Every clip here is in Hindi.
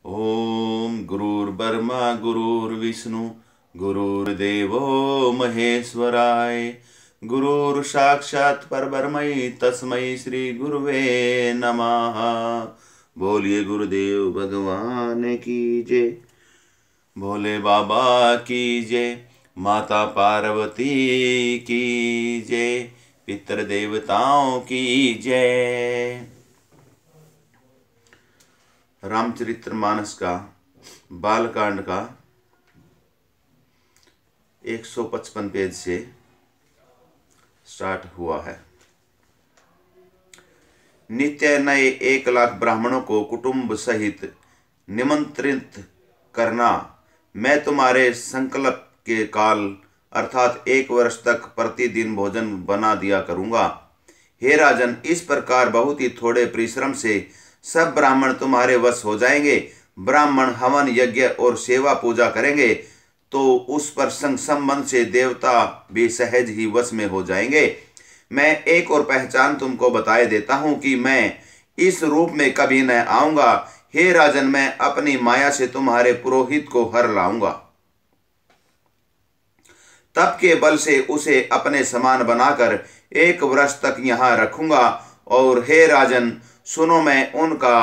ओम गुरुर्ब्रह्मा गुरुर्विष्णु गुरुर्देवो महेश्वराय गुरुर साक्षात् परब्रह्मै तस्मै श्री गुरुवे नमः। बोलिए गुरुदेव भगवान की जय, भोले बाबा की जय, माता पार्वती की जय, पितृ देवताओं की जय। रामचरितमानस का बालकांड का 155 पेज से स्टार्ट हुआ है। नित्य नए 1,00,000 ब्राह्मणों को कुटुंब सहित निमंत्रित करना। मैं तुम्हारे संकल्प के काल अर्थात 1 वर्ष तक प्रतिदिन भोजन बना दिया करूंगा। हे राजन, इस प्रकार बहुत ही थोड़े परिश्रम से सब ब्राह्मण तुम्हारे वश हो जाएंगे। ब्राह्मण हवन यज्ञ और सेवा पूजा करेंगे तो उस पर संबंध से देवता भी सहज ही वश में हो जाएंगे। मैं एक और पहचान तुमको बताए देता हूं कि मैं इस रूप में कभी न आऊंगा। हे राजन, मैं अपनी माया से तुम्हारे पुरोहित को हर लाऊंगा। तप के बल से उसे अपने समान बनाकर 1 वर्ष तक यहाँ रखूंगा। और हे राजन सुनो, मैं उनका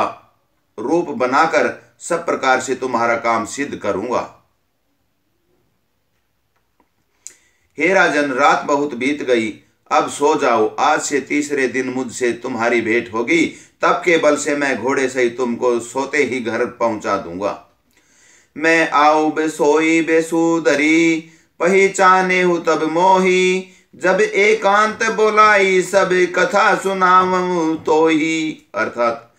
रूप बनाकर सब प्रकार से तुम्हारा काम सिद्ध करूंगा। हे राजन, रात बहुत बीत गई, अब सो जाओ। आज से तीसरे दिन मुझसे तुम्हारी भेंट होगी। तब के बल से मैं घोड़े सहित तुमको सोते ही घर पहुंचा दूंगा। मैं आओ बेसोई बेसुधरी, पहचाने हूँ तब मोही। जब एकांत बोलाई सब कथा सुनाऊं तो ही। अर्थात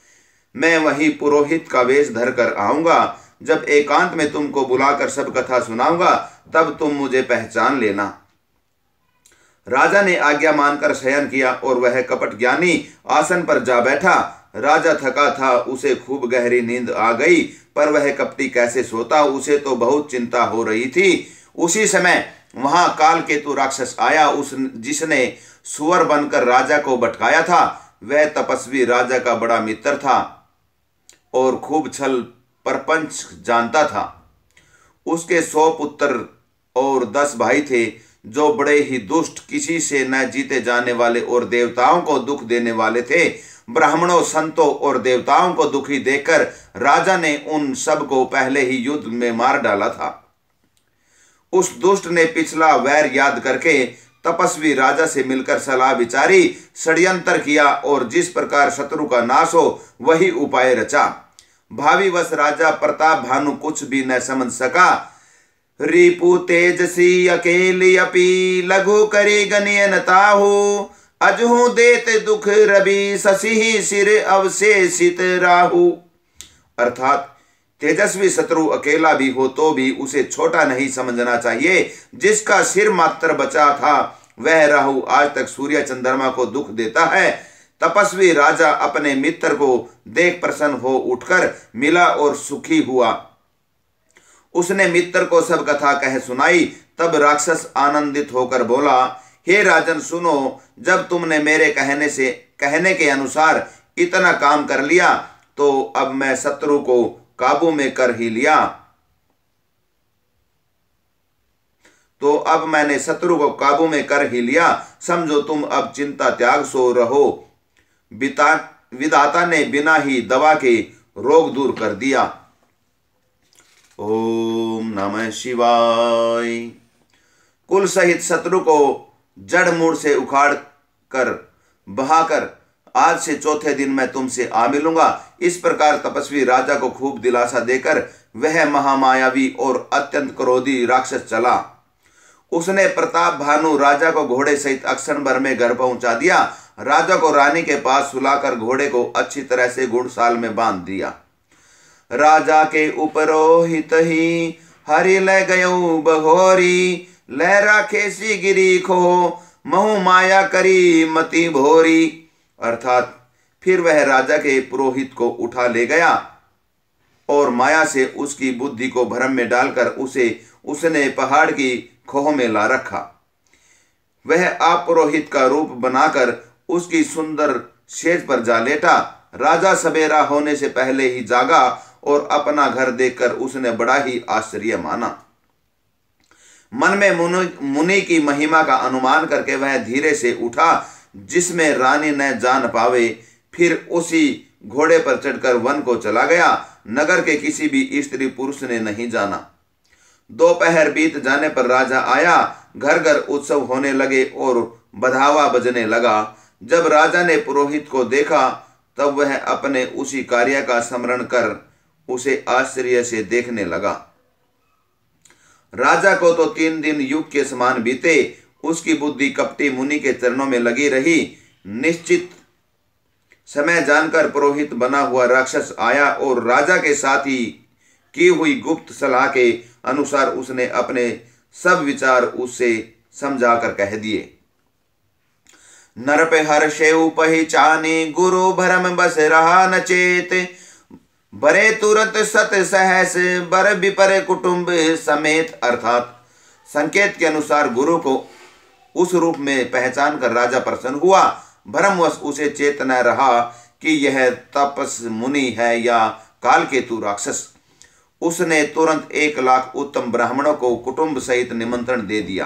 मैं वही पुरोहित का वेश धर कर आऊंगा। जब एकांत में तुमको बुलाकर सब कथा सुनाऊंगा तब तुम मुझे पहचान लेना। राजा ने आज्ञा मानकर शयन किया और वह कपट ज्ञानी आसन पर जा बैठा। राजा थका था, उसे खूब गहरी नींद आ गई, पर वह कपटी कैसे सोता, उसे तो बहुत चिंता हो रही थी। उसी समय वहां कालकेतु राक्षस आया। जिसने सुअर बनकर राजा को भटकाया था, वह तपस्वी राजा का बड़ा मित्र था और खूब छल परपंच जानता था। उसके 100 पुत्र और 10 भाई थे, जो बड़े ही दुष्ट, किसी से न जीते जाने वाले और देवताओं को दुख देने वाले थे। ब्राह्मणों, संतों और देवताओं को दुखी देखकर राजा ने उन सब को पहले ही युद्ध में मार डाला था। उस दुष्ट ने पिछला वैर याद करके तपस्वी राजा से मिलकर सलाह विचारी, षड्यंत्र किया और जिस प्रकार शत्रु का नाश हो वही उपाय रचा। भावी वश राजा प्रताप भानु कुछ भी न समझ सका। रिपु तेजसी अकेली अपी, लघु करी गनियन ताहु। अजहु देत दुख रवि, शशि सिर अवशेषित राहु। अर्थात तेजस्वी शत्रु अकेला भी हो तो भी उसे छोटा नहीं समझना चाहिए। जिसका सिर मात्र बचा था वह राहु आज तक सूर्य चंद्रमा को दुख देता है। तपस्वी राजा अपने मित्र को देख प्रसन्न हो उठकर मिला और सुखी हुआ। उसने मित्र को सब कथा कह सुनाई। तब राक्षस आनंदित होकर बोला, हे राजन सुनो, जब तुमने मेरे कहने के अनुसार इतना काम कर लिया तो अब मैं शत्रु को काबू में कर ही लिया। मैंने शत्रु को काबू में कर ही लिया। समझो तुम अब चिंता त्याग सो रहो। विधाता ने बिना ही दवा के रोग दूर कर दिया। ओम नमः शिवाय। कुल सहित शत्रु को जड़ मूड़ से उखाड़ कर बहाकर आज से चौथे दिन मैं तुमसे आ मिलूंगा। इस प्रकार तपस्वी राजा को खूब दिलासा देकर वह महामायावी और अत्यंत क्रोधी राक्षस चला। उसने प्रताप भानु राजा को घोड़े सहित अक्षण भर में घर पहुंचा दिया। राजा को रानी के पास सुलाकर घोड़े को अच्छी तरह से घुड़साल में बांध दिया। राजा के उपरोहित ही हरि ले गयो बहोरी, लहरा खेसी गिरी खो, महु माया करी मति भोरी। अर्थात फिर वह राजा के पुरोहित को उठा ले गया और माया से उसकी बुद्धि को भ्रम में डालकर उसने पहाड़ की खोह में ला रखा। वह आप पुरोहित का रूप बनाकर उसकी सुंदर सेज पर जा लेटा। राजा सवेरा होने से पहले ही जागा और अपना घर देखकर उसने बड़ा ही आश्चर्य माना। मन में मुनि की महिमा का अनुमान करके वह धीरे से उठा, जिसमें रानी न जान पावे। फिर उसी घोड़े पर चढ़कर वन को चला गया। नगर के किसी भी स्त्री पुरुष ने नहीं जाना। दोपहर बीत जाने पर राजा आया। घर घर उत्सव होने लगे और बधावा बजने लगा। जब राजा ने पुरोहित को देखा तब वह अपने उसी कार्य का स्मरण कर उसे आश्चर्य से देखने लगा। राजा को तो 3 दिन युग के समान बीते। उसकी बुद्धि कपटी मुनि के चरणों में लगी रही। निश्चित समय जानकर पुरोहित बना हुआ राक्षस आया और राजा के साथ ही की हुई गुप्त सलाह के अनुसार उसने अपने सब विचार उससे समझाकर कह दिए। नरप हर्षेउ पहिचाने गुरु भरम बस रहा न चेत, बरे तुरंत सत सहस बर विपर कुटुंब समेत। अर्थात संकेत के अनुसार गुरु को उस रूप में पहचान कर राजा प्रसन्न हुआ। भ्रमवश उसे चेत न रहा कि यह तपस मुनि है या कालकेतु राक्षस। उसने तुरंत 1 लाख उत्तम ब्राह्मणों को कुटुंब सहित निमंत्रण दे दिया।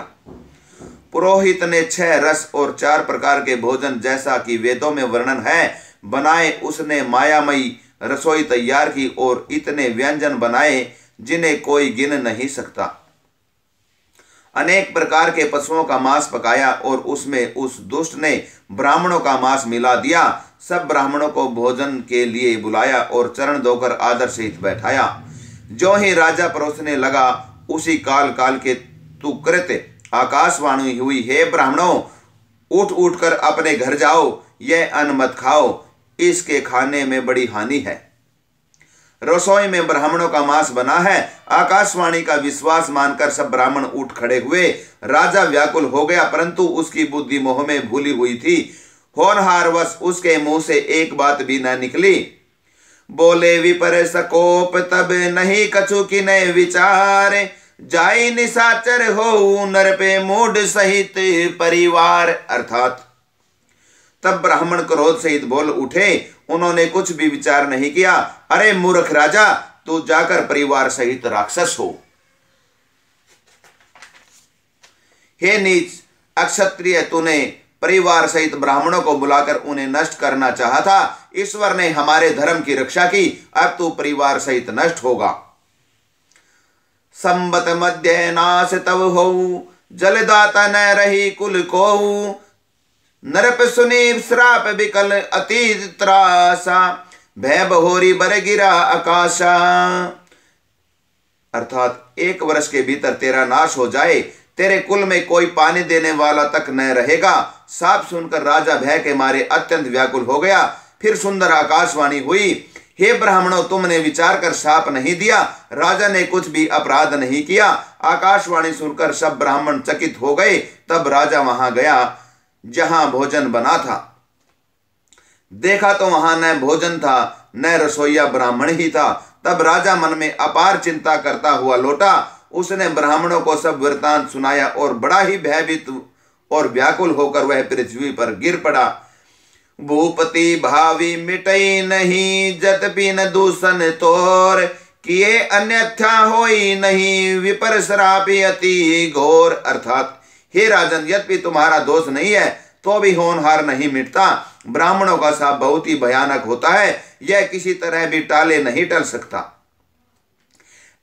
पुरोहित ने 6 रस और 4 प्रकार के भोजन, जैसा कि वेदों में वर्णन है, बनाए। उसने मायामयी रसोई तैयार की और इतने व्यंजन बनाए जिन्हें कोई गिन नहीं सकता। अनेक प्रकार के पशुओं का मांस पकाया और उसमें उस दुष्ट ने ब्राह्मणों का मांस मिला दिया। सब ब्राह्मणों को भोजन के लिए बुलाया और चरण धोकर आदर सहित बैठाया। जो ही राजा परोसने लगा, उसी काल के तुकृत आकाशवाणी हुई, हे ब्राह्मणों, उठ उठकर अपने घर जाओ। यह अन्न मत खाओ, इसके खाने में बड़ी हानि है। रसोई में ब्राह्मणों का मांस बना है। आकाशवाणी का विश्वास मानकर सब ब्राह्मण उठ खड़े हुए। राजा व्याकुल हो गया, परंतु उसकी बुद्धि मोह में भूली हुई थी। होनहारवश उसके मुंह से एक बात भी न निकली। बोले विपर सकोप तब नहीं कछु की नए विचार, जाई निशाचर हो नर पे मूड सहित परिवार। अर्थात तब ब्राह्मण क्रोध सहित बोल उठे। उन्होंने कुछ भी विचार नहीं किया। अरे मूर्ख राजा, तू जाकर परिवार सहित राक्षस हो। हे नीच अक्षत्रिय, तूने परिवार सहित ब्राह्मणों को बुलाकर उन्हें नष्ट करना चाहा था। ईश्वर ने हमारे धर्म की रक्षा की, अब तू परिवार सहित नष्ट होगा। संबत मध्य नाश तब हो, जलदाता न रही कुल को, नरप सुनी श्राप विकल अति त्रासा, भय बहोरी बर गिरा आकाशा। अर्थात 1 वर्ष के भीतर तेरा नाश हो जाए, तेरे कुल में कोई पानी देने वाला तक न रहेगा। साफ सुनकर राजा भय के मारे अत्यंत व्याकुल हो गया। फिर सुंदर आकाशवाणी हुई, हे ब्राह्मणों, तुमने विचार कर शाप नहीं दिया। राजा ने कुछ भी अपराध नहीं किया। आकाशवाणी सुनकर सब ब्राह्मण चकित हो गए। तब राजा वहां गया जहां भोजन बना था। देखा तो वहां न भोजन था न रसोईया ब्राह्मण ही था। तब राजा मन में अपार चिंता करता हुआ लौटा। उसने ब्राह्मणों को सब वृत्तांत सुनाया और बड़ा ही भयभीत और व्याकुल होकर वह पृथ्वी पर गिर पड़ा। भूपति भावी मिटई नहीं, जतपि न दूषण तोर, किए अन्यथा होई नहीं, विपर श्रापि अति घोर। अर्थात हे राजन, यद्यपि तुम्हारा दोष नहीं है तो भी होनहार नहीं मिटता। ब्राह्मणों का शाप बहुत ही भयानक होता है, यह किसी तरह भी टाले नहीं टल सकता।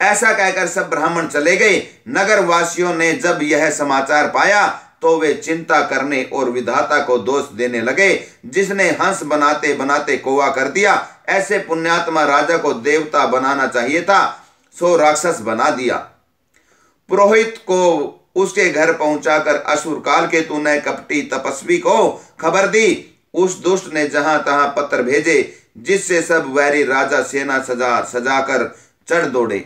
ऐसा कहकर सब ब्राह्मण चले गए। नगर वासियों ने जब यह समाचार पाया तो वे चिंता करने और विधाता को दोष देने लगे, जिसने हंस बनाते बनाते कौवा कर दिया। ऐसे पुण्यात्मा राजा को देवता बनाना चाहिए था, सो राक्षस बना दिया। पुरोहित को उसके घर पहुंचाकर असुर कालकेतु ने कपटी तपस्वी को खबर दी। उस दुष्ट ने जहां तहां पत्र भेजे, जिससे सब वैरी राजा सेना सजाकर चढ़ दौड़े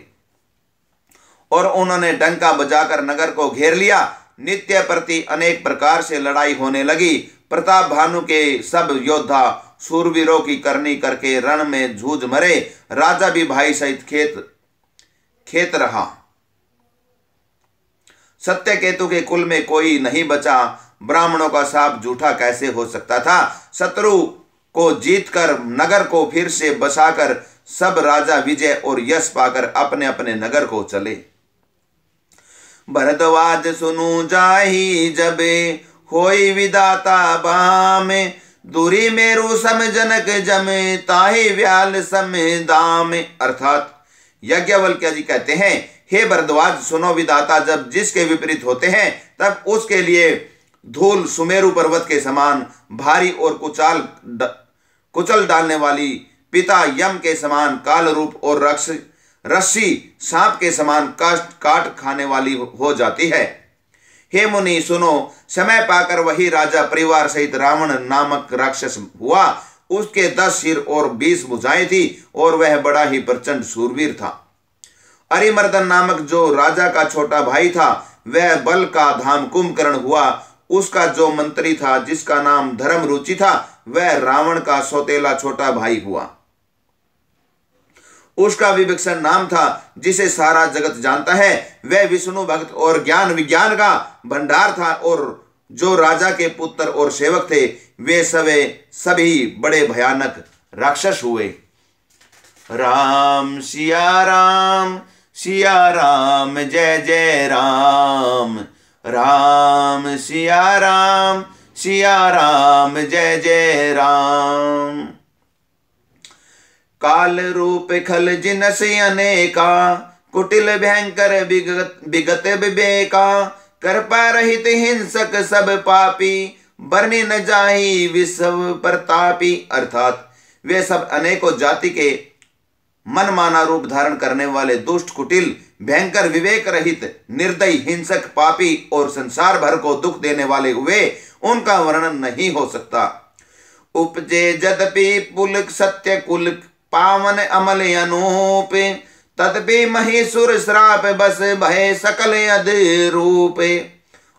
और उन्होंने डंका बजाकर नगर को घेर लिया। नित्य प्रति अनेक प्रकार से लड़ाई होने लगी। प्रताप भानु के सब योद्धा शूरवीरों की करनी करके रण में जूझ मरे। राजा भी भाई सहित खेत रहा। सत्यकेतु के कुल में कोई नहीं बचा। ब्राह्मणों का शाप झूठा कैसे हो सकता था। शत्रु को जीतकर नगर को फिर से बसाकर सब राजा विजय और यश पाकर अपने अपने नगर को चले। भरद्वाज सुनु जाहि जबे होई विदाता बाम, दूरी मेरु सम जनक जमे ताहि व्याल सम दाम। अर्थात यज्ञवल्क्य जी कहते हैं, हे भरद्वाज सुनो, विदाता जब जिसके विपरीत होते हैं तब उसके लिए धूल सुमेरु पर्वत के समान भारी और कुचल डालने वाली, पिता यम के समान काल रूप और रस्सी सांप के समान काट खाने वाली हो जाती है। हे मुनि सुनो, समय पाकर वही राजा परिवार सहित रावण नामक राक्षस हुआ। उसके 10 सिर और 20 भुजाएं थी और वह बड़ा ही प्रचंड शूरवीर था। अरिमर्दन नामक जो राजा का छोटा भाई था वह बल का धाम कुंभकर्ण हुआ। उसका जो मंत्री था जिसका नाम धर्म रुचि था वह रावण का सौतेला छोटा भाई हुआ। उसका विभीषण नाम था जिसे सारा जगत जानता है। वह विष्णु भक्त और ज्ञान विज्ञान का भंडार था। और जो राजा के पुत्र और सेवक थे वे सभी बड़े भयानक राक्षस हुए। राम सिया राम जय जय राम, राम सिया राम जय जय राम। काल रूप खल जिनस अनेका, कुटिल भयंकर विगत विवेका, कृपा रहित हिंसक सब पापी, बरनी न जाहि विश्व प्रतापी। अर्थात वे सब अनेकों जाति के मनमाना रूप धारण करने वाले दुष्ट, कुटिल, भयंकर, विवेक रहित, निर्दयी, हिंसक, पापी और संसार भर को दुख देने वाले हुए। उनका वर्णन नहीं हो सकता। उपजे जदपि पुलक सत्य कुल, पावन अमल अनूप, तदपि महीसुर श्राप बस भय सकल अधरूप।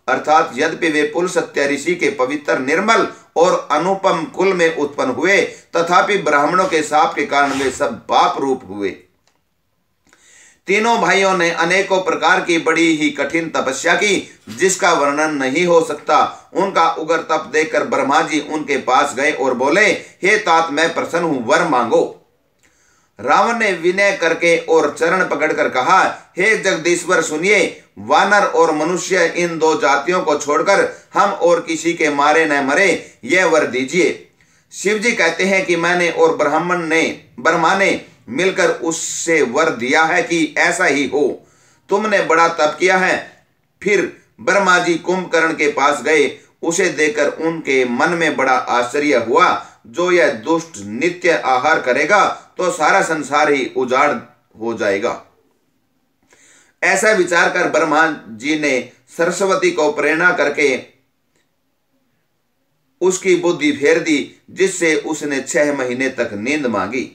अर्थात यद्यपि वे पुल सत्य ऋषि के पवित्र, निर्मल और अनुपम कुल में उत्पन्न हुए तथापि ब्राह्मणों के शाप के कारण वे सब पाप रूप हुए। तीनों भाइयों ने अनेकों प्रकार की बड़ी ही कठिन तपस्या की जिसका वर्णन नहीं हो सकता। उनका उग्र तप देखकर ब्रह्मा जी उनके पास गए और बोले, हे तात, मैं प्रसन्न हूं, वर मांगो। रावण ने विनय करके और चरण पकड़कर कहा, हे जगदीश्वर सुनिए, वानर और मनुष्य इन 2 जातियों को छोड़कर हम और किसी के मारे न मरे, यह वर दीजिए। शिव जी कहते हैं कि मैंने और ब्रह्मा ने मिलकर उससे वर दिया है कि ऐसा ही हो। तुमने बड़ा तप किया है। फिर ब्रह्मा जी कुंभकर्ण के पास गए। उसे देखकर उनके मन में बड़ा आश्चर्य हुआ। जो यह दुष्ट नित्य आहार करेगा तो सारा संसार ही उजाड़ हो जाएगा। ऐसा विचार कर ब्रह्मा जी ने सरस्वती को प्रेरणा करके उसकी बुद्धि फेर दी, जिससे उसने 6 महीने तक नींद मांगी।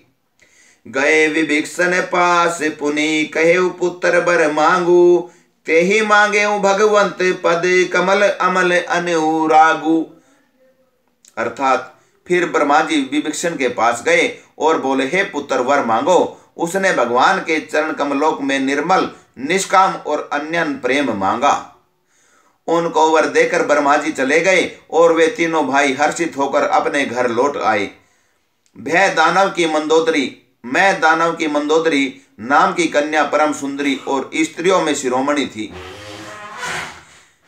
गए विभीषण पास पुनि, कहे पुत्र बर मांगू, ते ही मांगे भगवंत पद, कमल अमल अनुरागु। अर्थात फिर ब्रह्मा जी विभीषण के पास गए और बोले, हे पुत्र वर मांगो। उसने भगवान के चरण कमलों में निर्मल, निष्काम और अन्यन प्रेम मांगा। उनको वर देकर ब्रह्मा जी चले गए और वे तीनों भाई हर्षित होकर अपने घर लौट आए। मैं दानव की मंदोदरी नाम की कन्या परम सुंदरी और स्त्रियों में शिरोमणि थी।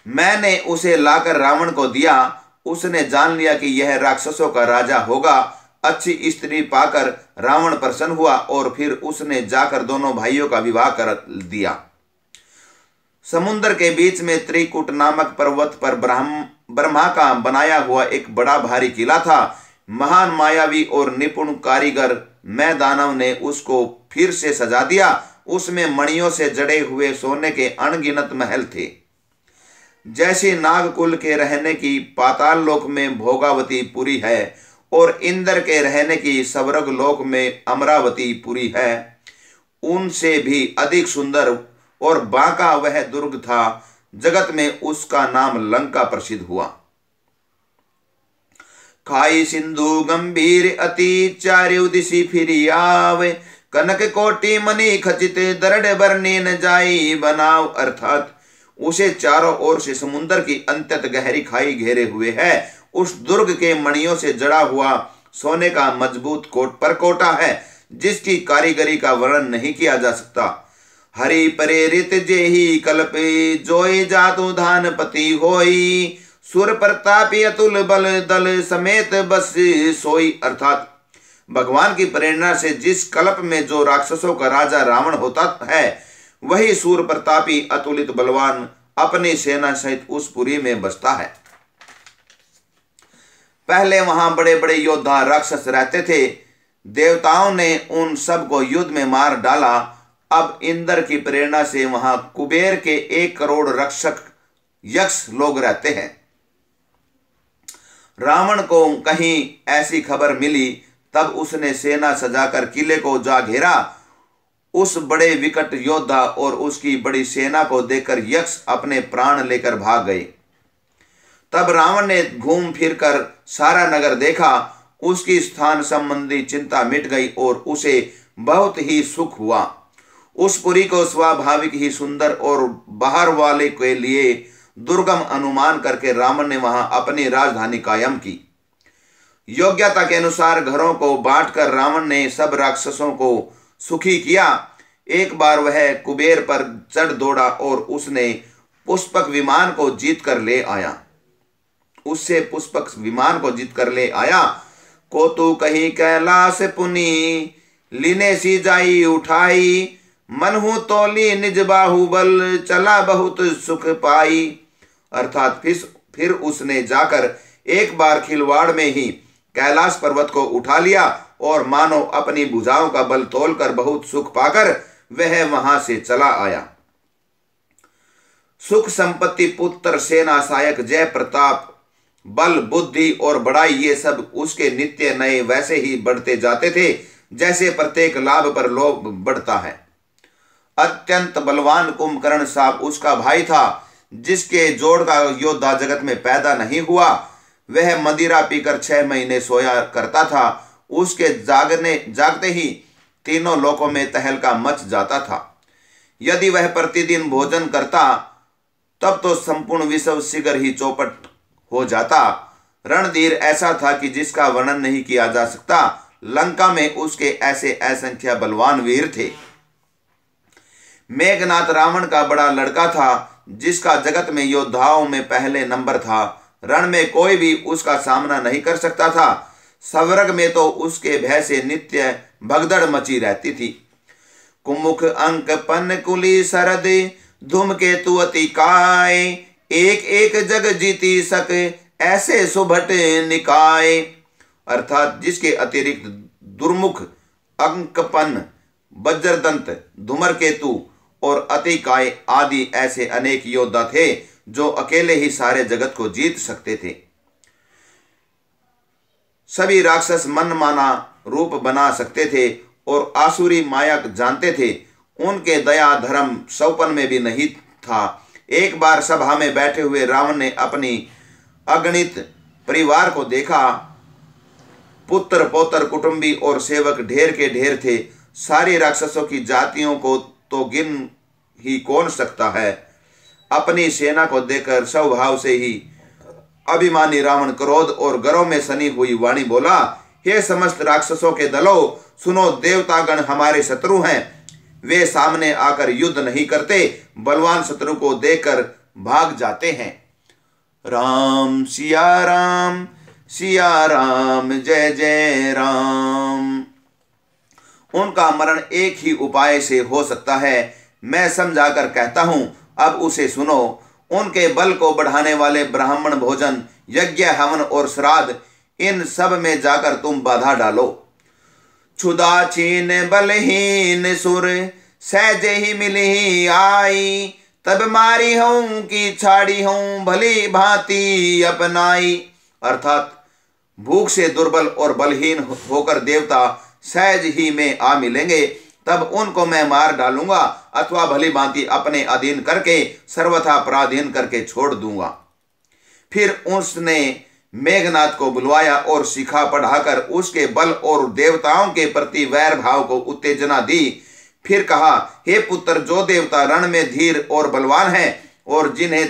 मैंने उसे लाकर रावण को दिया। उसने जान लिया कि यह राक्षसों का राजा होगा। अच्छी स्त्री पाकर रावण प्रसन्न हुआ और फिर उसने जाकर दोनों भाइयों का विवाह कर दिया। समुद्र के बीच में त्रिकुट नामक पर्वत पर ब्रह्मा का बनाया हुआ एक बड़ा भारी किला था। महान मायावी और निपुण कारीगर मैं दानव ने उसको फिर से सजा दिया। उसमें मणियों से जड़े हुए सोने के अनगिनत महल थे। जैसे नागकुल के रहने की पाताल लोक में भोगावती पुरी है और इंद्र के रहने की स्वर्ग लोक में अमरावती पुरी है, उनसे भी अधिक सुंदर और बांका वह दुर्ग था। जगत में उसका नाम लंका प्रसिद्ध हुआ। खाई सिंधु गंभीर अति, चारु दिशि फिरी आवे, कनक कोटि मणि खचित, दरड़ बरनी न जाई बनाव। अर्थात उसे चारों ओर से समुद्र की अत्यंत गहरी खाई घेरे हुए है। उस दुर्ग के मणियों से जड़ा हुआ सोने का मजबूत परकोटा है। जिसकी कारीगरी का वर्णन नहीं किया जा सकता। हरि प्रेरित जेहि कल्पे जोई जातु धानपति होई, सुर प्रतापी अतुल बल दल समेत बस सोई। अर्थात भगवान की प्रेरणा से जिस कल्प में जो राक्षसों का राजा रावण होता है, वही सूर प्रतापी अतुलित बलवान अपनी सेना सहित उस पुरी में बसता है। पहले वहां बड़े बड़े योद्धा राक्षस रहते थे। देवताओं ने उन सब को युद्ध में मार डाला। अब इंद्र की प्रेरणा से वहां कुबेर के 1 करोड़ रक्षक यक्ष लोग रहते हैं। रावण को कहीं ऐसी खबर मिली, तब उसने सेना सजाकर किले को जा घेरा। उस बड़े विकट योद्धा और उसकी बड़ी सेना को देखकर यक्ष अपने प्राण लेकर भाग गए। तब रावण ने घूम फिरकर सारा नगर देखा। उसकी स्थान संबंधी चिंता मिट गई और उसे बहुत ही सुख हुआ। उस पुरी को स्वाभाविक ही सुंदर और बाहर वाले के लिए दुर्गम अनुमान करके रावण ने वहां अपनी राजधानी कायम की। योग्यता के अनुसार घरों को बांटकर रावण ने सब राक्षसों को सुखी किया। एक बार वह कुबेर पर चढ़ दौड़ा और उसने पुष्पक विमान को जीत कर ले आया। उससे पुष्पक विमान को जीत कर ले आया। को तू कहीं कैलाश पुनी, लीने सी जाई उठाई, मनहु तोली निज बाहुबल, चला बहुत सुख पाई। अर्थात फिर उसने जाकर एक बार खिलवाड़ में ही कैलाश पर्वत को उठा लिया और मानो अपनी भुजाओं का बल तोलकर बहुत सुख पाकर वह वहां से चला आया। सुख संपत्ति पुत्र सेना सहायक जय प्रताप बल बुद्धि और बड़ाई ये सब उसके नित्य नए वैसे ही बढ़ते जाते थे जैसे प्रत्येक लाभ पर लोभ बढ़ता है। अत्यंत बलवान कुंभकर्ण साहब उसका भाई था, जिसके जोड़ का योद्धा जगत में पैदा नहीं हुआ। वह मदिरा पीकर 6 महीने सोया करता था। उसके जागते ही तीनों लोकों में तहलका मच जाता था। यदि वह प्रतिदिन भोजन करता तब तो संपूर्ण विश्व शीघ्र ही चौपट हो जाता। रणधीर ऐसा था कि जिसका वर्णन नहीं किया जा सकता। लंका में उसके ऐसे असंख्य बलवान वीर थे। मेघनाथ रावण का बड़ा लड़का था, जिसका जगत में योद्धाओं में पहले नंबर था। रण में कोई भी उसका सामना नहीं कर सकता था। स्वर्ग में तो उसके भय से नित्य भगदड़ मची रहती थी। कुमुख अंक पन कुली सरद, धूमकेतु अति काय, एक एक जग जीती सक, ऐसे सुभट निकाय। अर्थात जिसके अतिरिक्त दुर्मुख, अंकपन, वज्रदंत, धूमकेतु और अतिकाय आदि ऐसे अनेक योद्धा थे जो अकेले ही सारे जगत को जीत सकते थे। सभी राक्षस मनमाना रूप बना सकते थे और आसुरी माया जानते थे। उनके दया धर्म सौपन में भी नहीं था। एक बार सभा में बैठे हुए रावण ने अपनी अगणित परिवार को देखा। पुत्र पौत्र कुटुंबी और सेवक ढेर के ढेर थे। सारी राक्षसों की जातियों को तो गिन ही कौन सकता है। अपनी सेना को देखकर स्वभाव से ही अभिमानी रावण क्रोध और गर्व में सनी हुई वाणी बोला, हे समस्त राक्षसों के दलों, सुनो, देवतागण हमारे शत्रु हैं। वे सामने आकर युद्ध नहीं करते, बलवान शत्रु को देखकर भाग जाते हैं। राम सिया राम जय जय राम। उनका मरण एक ही उपाय से हो सकता है। मैं समझाकर कहता हूं, अब उसे सुनो। उनके बल को बढ़ाने वाले ब्राह्मण भोजन, यज्ञ, हवन और श्राद्ध, इन सब में जाकर तुम बाधा डालो। क्षुदा छीन बलहीन सुर, सहज ही मिली आई, तब मारी हूं कि छाड़ी हूं, भली भांति अपनाई। अर्थात भूख से दुर्बल और बलहीन होकर देवता सहज ही में आ मिलेंगे, तब उनको मैं मार डालूंगा अथवा भली भांति अपने अधीन करके सर्वथा पराधीन करके छोड़ दूंगा। फिर उसने मेघनाथ को बुलवाया और शिखा पढ़ाकर उसके बल और देवताओं के प्रति वैर भाव को उत्तेजना दी। फिर कहा, हे पुत्र, जो देवता रण में धीर और बलवान हैं और जिन्हें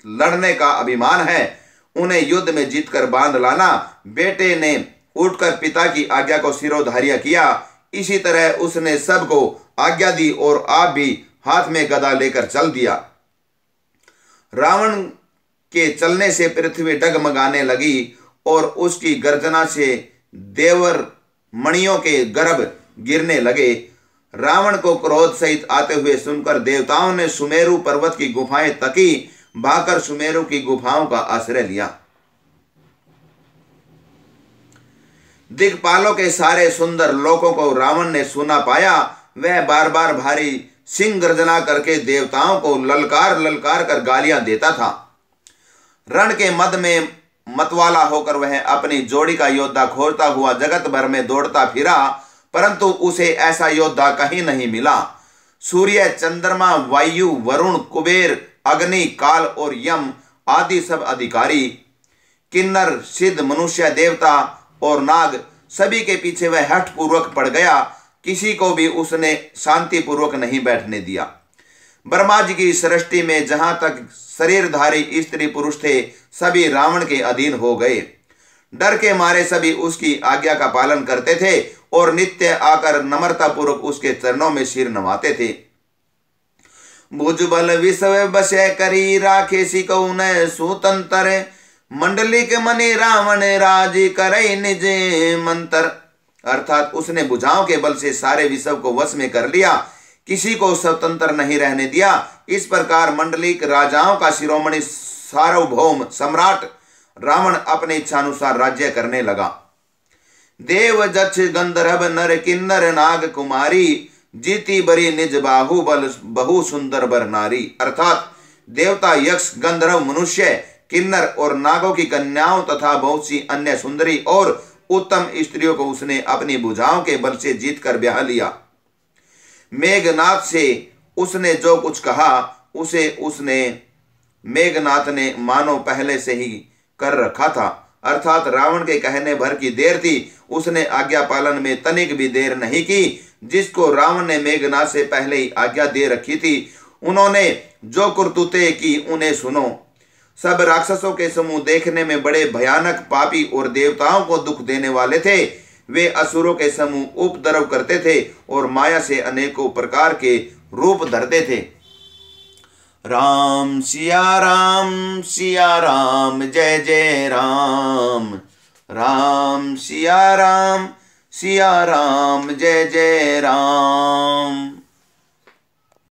लड़ने का अभिमान है, उन्हें युद्ध में जीतकर बांध लाना। बेटे ने उठकर पिता की आज्ञा को सिरोधार्य किया। इसी तरह उसने सबको आज्ञा दी और आप भी हाथ में गदा लेकर चल दिया। रावण के चलने से पृथ्वी डगमगाने लगी और उसकी गर्जना से देवर मणियों के गर्भ गिरने लगे। रावण को क्रोध सहित आते हुए सुनकर देवताओं ने सुमेरु पर्वत की गुफाएं तकी, भागकर सुमेरु की गुफाओं का आश्रय लिया। दिक्पालों के सारे सुंदर लोकों को रावण ने सुना पाया। वह बार बार भारी सिंह गर्जना करके देवताओं को ललकार ललकार कर गालियां देता था। रण के मद में मतवाला होकर वह अपनी जोड़ी का योद्धा खोजता हुआ जगत भर में दौड़ता फिरा, परंतु उसे ऐसा योद्धा कहीं नहीं मिला। सूर्य, चंद्रमा, वायु, वरुण, कुबेर, अग्नि, काल और यम आदि सब अधिकारी, किन्नर, सिद्ध, मनुष्य, देवता और नाग सभी के पीछे वह हठ पूर्वक पड़ गया। किसी को भी उसने शांति पूर्वक नहीं बैठने दिया। ब्रह्मा जी की सृष्टि में जहां तक शरीरधारी स्त्री पुरुष थे, सभी रावण के अधीन हो गए। डर के मारे सभी उसकी आज्ञा का पालन करते थे और नित्य आकर नम्रता पूर्वक उसके चरणों में सिर नवाते थे। भुजबल विश्व बसे करी राखे सिकौ न सुतंतर, मंडलिक मनि रावण राज करे निज मंत्र। अर्थात उसने भुजाओं के बल से सारे विश्व को वश में कर लिया, किसी को स्वतंत्र नहीं रहने दिया। इस प्रकार मंडलिक राजाओं का शिरोमणि सार्वभौम सम्राट रावण अपने इच्छानुसार राज्य करने लगा। देव, जक्ष, गंधर्व, नर, किन्नर, नाग, कुमारी, जीती बरी निज बाहुबल बहु सुंदर बर नारी। अर्थात देवता, यक्ष, गंधर्व, मनुष्य, किन्नर और नागों की कन्याओं तथा बहुत सी अन्य सुंदरी और उत्तम स्त्रियों को उसने अपनी भुजाओं के बल से जीतकर ब्याह लिया। मेघनाथ से उसने जो कुछ कहा उसे उसने मेघनाथ ने मानो पहले से ही कर रखा था। अर्थात रावण के कहने भर की देर थी, उसने आज्ञा पालन में तनिक भी देर नहीं की। जिसको रावण ने मेघनाथ से पहले ही आज्ञा दे रखी थी, उन्होंने जो करतूतें की उन्हें सुनो। सब राक्षसों के समूह देखने में बड़े भयानक, पापी और देवताओं को दुख देने वाले थे। वे असुरों के समूह उपद्रव करते थे और माया से अनेकों प्रकार के रूप धरते थे। राम सिया राम जय जय राम। राम सिया राम जय जय राम।